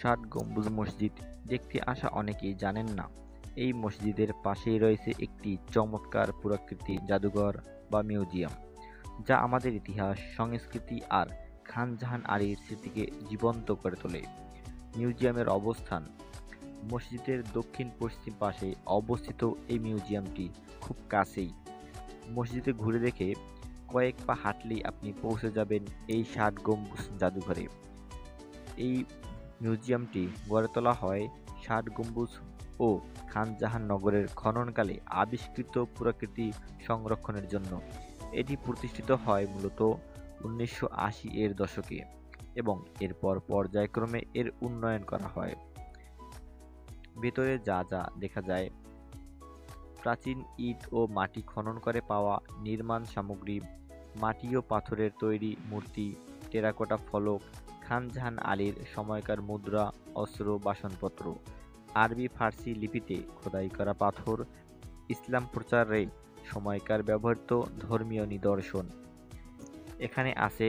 ষাট গম্বুজ মসজিদ দেখতে আসা অনেকেই জানেন না, এই মসজিদের পাশেই রয়েছে একটি চমৎকার পুরাকীর্তি জাদুঘর বা মিউজিয়াম, যা আমাদের ইতিহাস, সংস্কৃতি আর খান জাহান আলীর স্মৃতিকে জীবন্ত করে তোলে। মিউজিয়ামের অবস্থান মসজিদের দক্ষিণ পশ্চিম পাশে অবস্থিত। এই মিউজিয়ামটি খুব কাছেই। মসজিদে ঘুরে দেখে কয়েক পা হাঁটলেই আপনি পৌঁছে যাবেন এই ষাট গম্বুজ জাদুঘরে। এই মিউজিয়ামটি গড়ে তোলা হয় ষাট গম্বুজ ও খান জাহান নগরের খননকালে আবিষ্কৃত পুরাকীর্তি সংরক্ষণের জন্য। এটি প্রতিষ্ঠিত হয় মূলত 1980 এর দশকে এবং এরপর পর্যায়ক্রমে এর উন্নয়ন করা হয়। ভেতরে যা যা দেখা যায়: প্রাচীন ইট ও মাটি খনন করে পাওয়া নির্মাণ সামগ্রী, মাটি ও পাথরের তৈরি মূর্তি, টেরাকোটা ফলক, খান জাহান আলীর সময়কার মুদ্রা, অস্ত্র, বাসনপত্র, আরবি ফার্সি লিপিতে খোদাই করা পাথর, ইসলাম প্রচারে সময়কার ব্যবহৃত ধর্মীয় নিদর্শন। এখানে আছে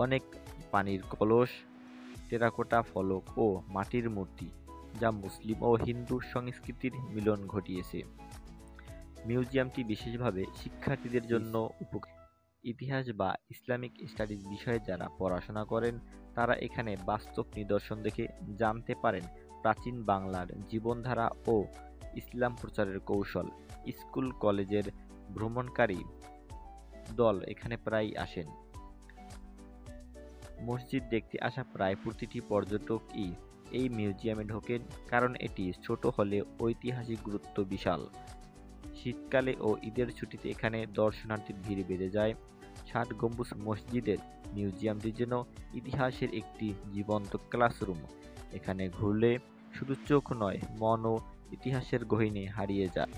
অনেক পানির কলস, টেরাকোটা ফলক ও মাটির মূর্তি, যা মুসলিম ও হিন্দু সংস্কৃতির মিলন ঘটিয়েছে। মিউজিয়ামটি বিশেষভাবে শিক্ষার্থীদের জন্য উপকারী। ইতিহাস বা ইসলামিক স্টাডিজ বিষয়ে যারা পড়াশোনা করেন, তারা এখানে বাস্তব নিদর্শন দেখে জানতে পারেন প্রাচীন বাংলার জীবনধারা ও ইসলাম প্রচারের কৌশল। স্কুল কলেজের ভ্রমণকারী দল এখানে প্রায়ই আসেন। মসজিদ দেখতে আসা প্রায় প্রতিটি পর্যটকই এই মিউজিয়ামে ঢোকেন, কারণ এটি ছোট হলে ঐতিহাসিক গুরুত্ব বিশাল। শীতকালে ও ঈদের ছুটিতে এখানে দর্শনার্থীর ভিড় বেড়ে যায়। ষাট গম্বুজ মসজিদের মিউজিয়ামটি যেন ইতিহাসের একটি জীবন্ত ক্লাসরুম। এখানে ঘুরলে শুধু চোখ নয়, মনও ইতিহাসের গহীনে হারিয়ে যায়।